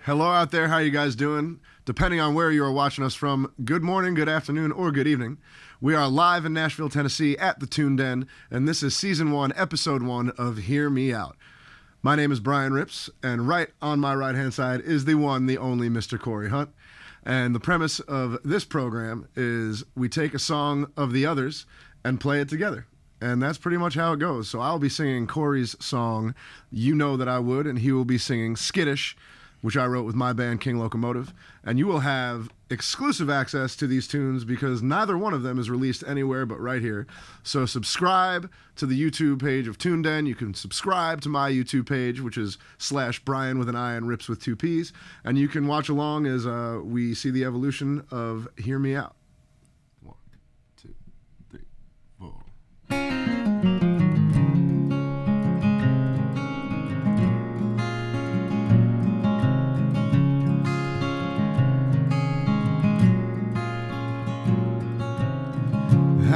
Hello out there, how you guys doing? Depending on where you are watching us from, good morning, good afternoon, or good evening. We are live in Nashville, Tennessee at the Tuneden, and this is Season 1, Episode 1 of Hear Me Out. My name is Brian Rips, and right on my right-hand side is the one, the only Mr. Korey Hunt. And the premise of this program is we take a song of the others and play it together. And that's pretty much how it goes. So I'll be singing Korey's song, You Know That I Would, and he will be singing Skittish, which I wrote with my band King Locomotive. And you will have exclusive access to these tunes because neither one of them is released anywhere but right here. So subscribe to the YouTube page of Tuneden. You can subscribe to my YouTube page, which is /Brian with an I and Rips with 2 P's. And you can watch along as we see the evolution of Hear Me Out. 1, 2, 3, 4.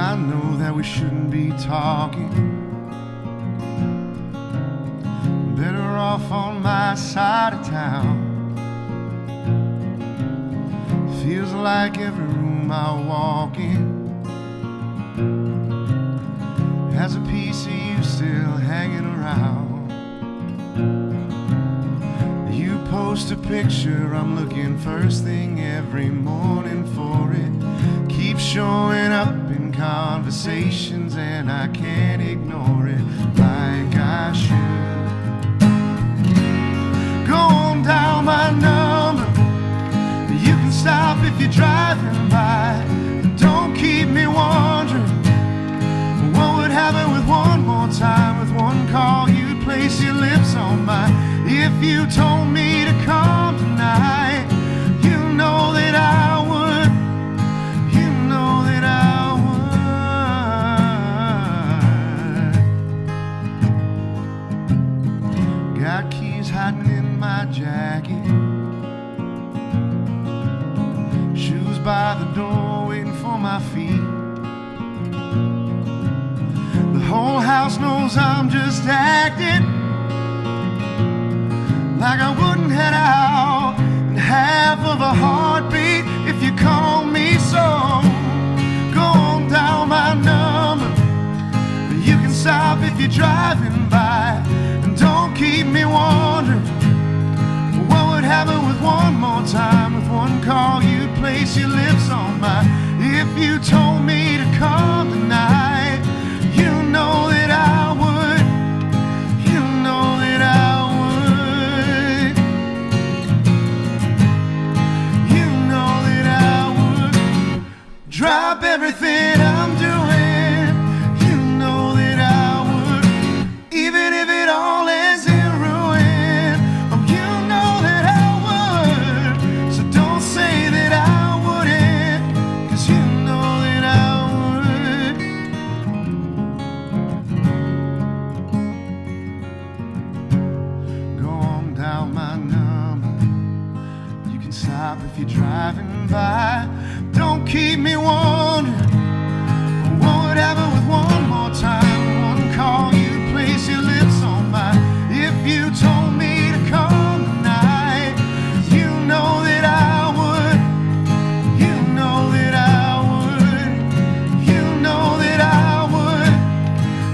I know that we shouldn't be talking. Better off on my side of town. Feels like every room I walk in has a piece of you still hanging around. You post a picture, I'm looking first thing every morning for it. Keeps showing up in conversations and I can't ignore it like I should. Go on down my number. You can stop if you're driving by. Don't keep me wondering what would happen with one more time. With one call you'd place your lips on mine. If you told me to come tonight, you know that I would. You know that I would. Got keys hiding in my jacket, shoes by the door waiting for my feet. The whole house knows I'm just acting like I wouldn't head out in half of a heartbeat if you call me. So go on down my number. You can stop if you're driving by. And don't keep me wondering what would happen with one more time. With one call you'd place your lips on mine. If you told me to come tonight, you know that I would. You know that I would. Drop everything I'm doing. You know that I would. Even if it all ends in ruin. Oh, you know that I would. So don't say that I wouldn't, 'cause you know that I would. Go on down my number. You can stop if you're driving by. Don't keep me wondering what would happen with one more time. One call, you place your lips on mine. If you told me to come tonight, you know that I would. You know that I would. You know that I would.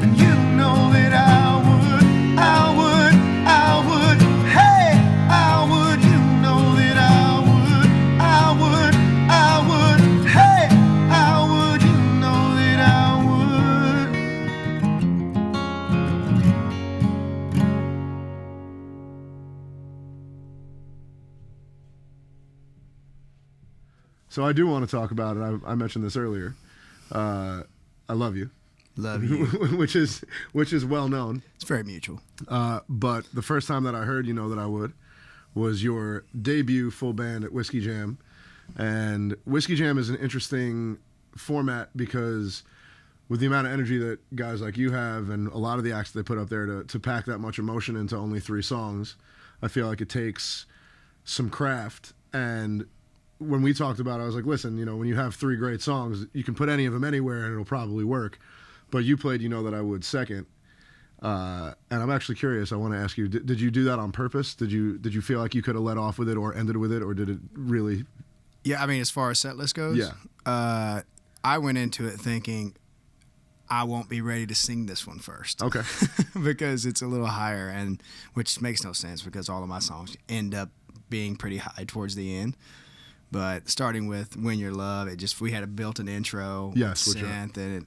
And you know that I would. I would. I would. Hey, I would. You know that I would. I would. I would. Hey, I would, you know that I would. So I do want to talk about it. I mentioned this earlier. I love you. Love you. which is well known. It's very mutual. But the first time that I heard You Know That I Would was your debut full band at Whiskey Jam. And Whiskey Jam is an interesting format because with the amount of energy that guys like you have and a lot of the acts they put up there to pack that much emotion into only 3 songs, I feel like it takes some craft. And when we talked about it, I was like, listen, you know, when you have 3 great songs, you can put any of them anywhere and it'll probably work. But you played You Know That I Would second. And I'm actually curious. I want to ask you: did you do that on purpose? Did you feel like you could have let off with it or ended with it, or did it really? Yeah, I mean, as far as set list goes, Yeah. I went into it thinking I won't be ready to sing this one first. Okay. Because it's a little higher, and which makes no sense because all of my songs end up being pretty high towards the end. But starting with "When Your Love," we had a built-in intro, yes, synth, and it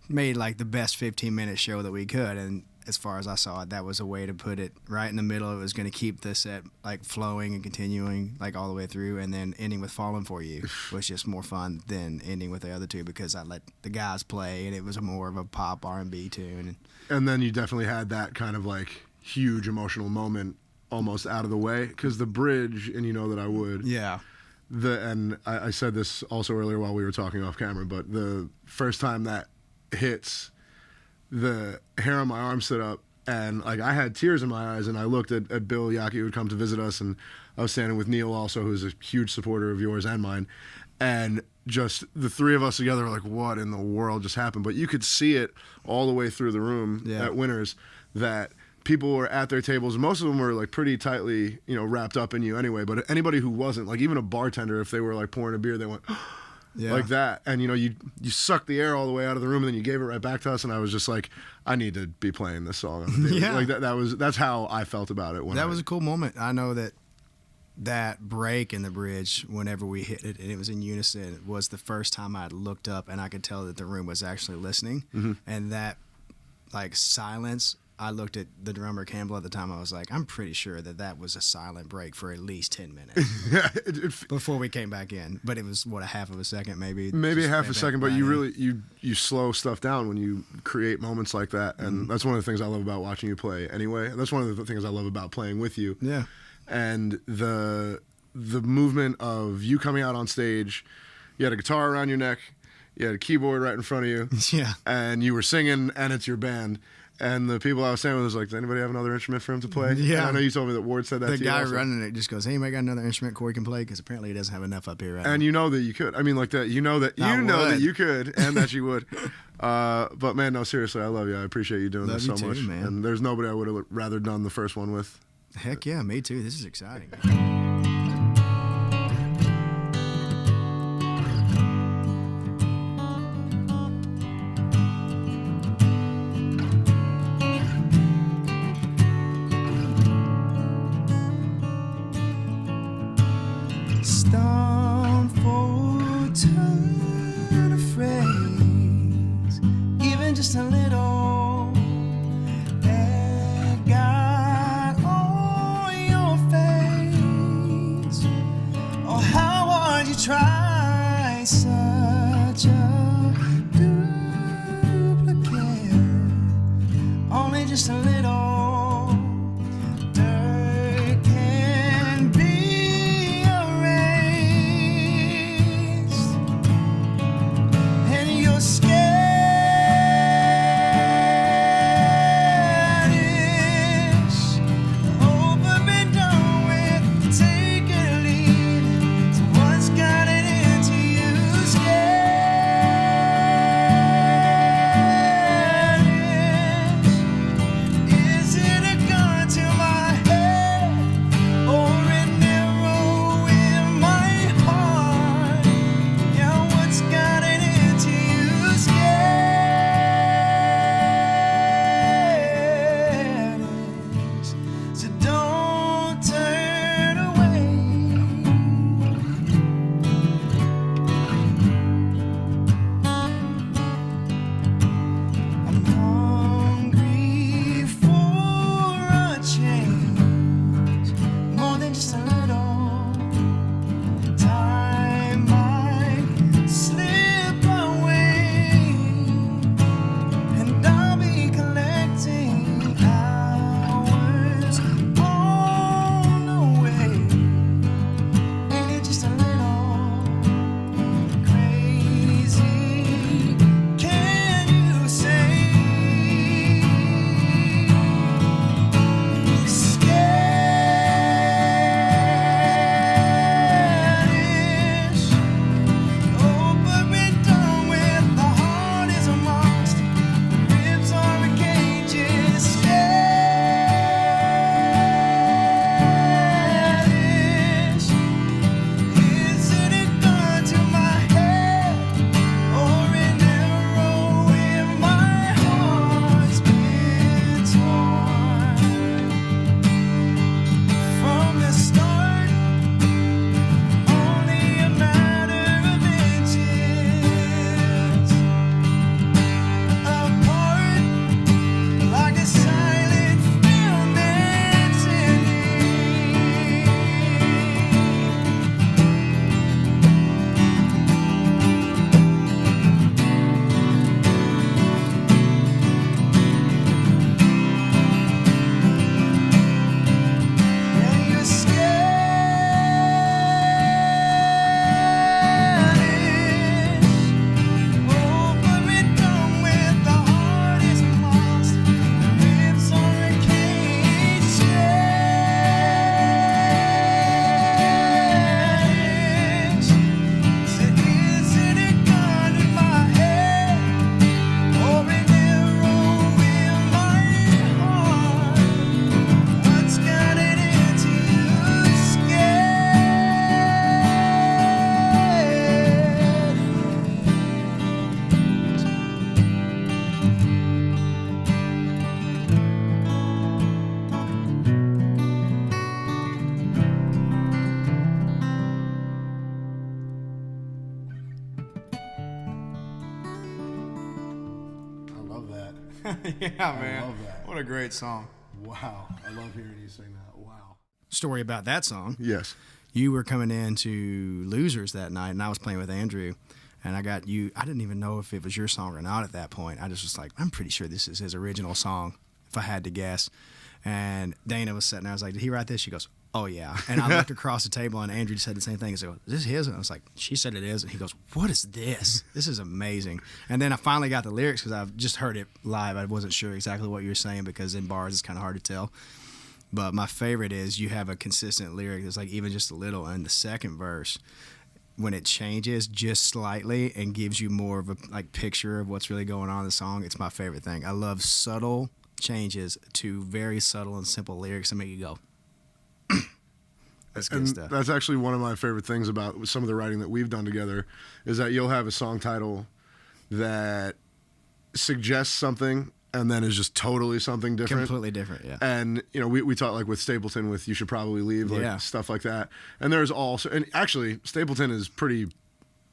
made like the best 15-minute show that we could. And as far as I saw it, that was a way to put it right in the middle. It was going to keep the set like flowing and continuing like all the way through, and then ending with "Falling for You" was just more fun than ending with the other two because I let the guys play, and it was more of a pop R&B tune. And then you definitely had that kind of like huge emotional moment almost out of the way because the bridge, and you know that I would. Yeah. And I said this also earlier while we were talking off camera, but the first time that hits, the hair on my arm stood up, and like I had tears in my eyes, and I looked at Bill Yaki, who would come to visit us, and I was standing with Neil also, who's a huge supporter of yours and mine, and just the three of us together were like, what in the world just happened? But you could see it all the way through the room at Winners that people were at their tables. Most of them were like pretty tightly, wrapped up in you anyway. But anybody who wasn't, like even a bartender, if they were like pouring a beer, they went like that. And you sucked the air all the way out of the room, and then you gave it right back to us. And I was just like, I need to be playing this song. Like that's how I felt about it. That was a cool moment. I know that break in the bridge, whenever we hit it, and it was in unison, was the first time I looked up and I could tell that the room was actually listening. Mm-hmm. And that like silence. I looked at the drummer, Campbell, at the time. I was like, I'm pretty sure that was a silent break for at least 10 minutes before we came back in. But it was, a half of a second maybe? Maybe a half a second, but you really, you slow stuff down when you create moments like that. And that's one of the things I love about watching you play anyway. That's one of the things I love about playing with you. Yeah. And the movement of you coming out on stage, you had a guitar around your neck, you had a keyboard right in front of you. Yeah. And you were singing, and it's your band. And the people I was saying with was like, does anybody have another instrument for him to play? Yeah. And I know you told me that Ward said that to you. The guy also. running it just goes, hey, anybody got another instrument Korey can play? Because apparently he doesn't have enough up here right now. And you know that you could. I mean, like that. You know that you could, and that you would. But man, no, seriously, I love you. I appreciate you doing this so much. Man. And there's nobody I would have rather done the first one with. Heck yeah, me too. This is exciting. Stone for turn of phrase, even just a little, and got on your face. Oh, how would you try such a duplicate? Only just a little. Yeah, man. love that. What a great song. Wow. I love hearing you sing that. Wow. Story about that song. Yes. You were coming into Losers that night, and I was playing with Andrew, and I got you. I didn't even know if it was your song or not at that point. I just was like, I'm pretty sure this is his original song, if I had to guess. And Dana was sitting there. I was like, did he write this? She goes, oh, yeah. And I looked across the table, and Andrew said the same thing. He said, is this his? And I was like, she said it is. And he goes, what is this? This is amazing. And then I finally got the lyrics because I've just heard it live. I wasn't sure exactly what you were saying because in bars it's kind of hard to tell. But my favorite is you have a consistent lyric that's like even just a little. And the second verse, when it changes just slightly and gives you more of a like picture of what's really going on in the song, it's my favorite thing. I love subtle changes to very subtle and simple lyrics that make you go, that's good And stuff. that's actually one of my favorite things about some of the writing that we've done together is that you'll have a song title that suggests something and then is just totally something different. Completely different, yeah. And, you know, we talked like with Stapleton with You Should Probably Leave, like Yeah. stuff like that. And there's also, and actually Stapleton is pretty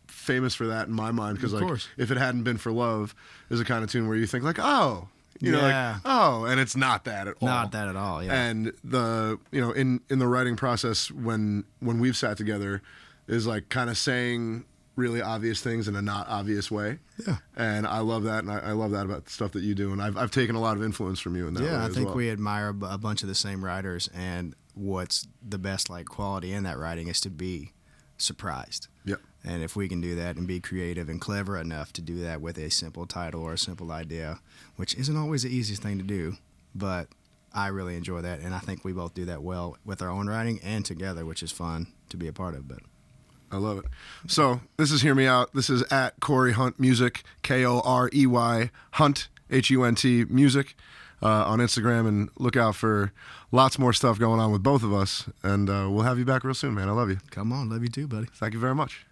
famous for that in my mind because Of like course. If It Hadn't Been for Love is a kind of tune where you think like, oh, you know, Yeah. like, oh, and it's not that at all. Not that at all, yeah. And the, you know, in the writing process when we've sat together is like kind of saying really obvious things in a not obvious way. Yeah. And I love that, and I love that about the stuff that you do. And I've taken a lot of influence from you in that way Yeah, I as think well. we admire a bunch of the same writers, and what's the best like quality in that writing is to be surprised. Yep. And if we can do that and be creative and clever enough to do that with a simple title or a simple idea, which isn't always the easiest thing to do, but I really enjoy that, and I think we both do that well with our own writing and together, which is fun to be a part of. But I love it. So this is Hear Me Out. This is at Korey Hunt Music, Korey Hunt, Hunt Music, on Instagram, and look out for lots more stuff going on with both of us. And we'll have you back real soon, man. I love you. come on, love you too, buddy. Thank you very much.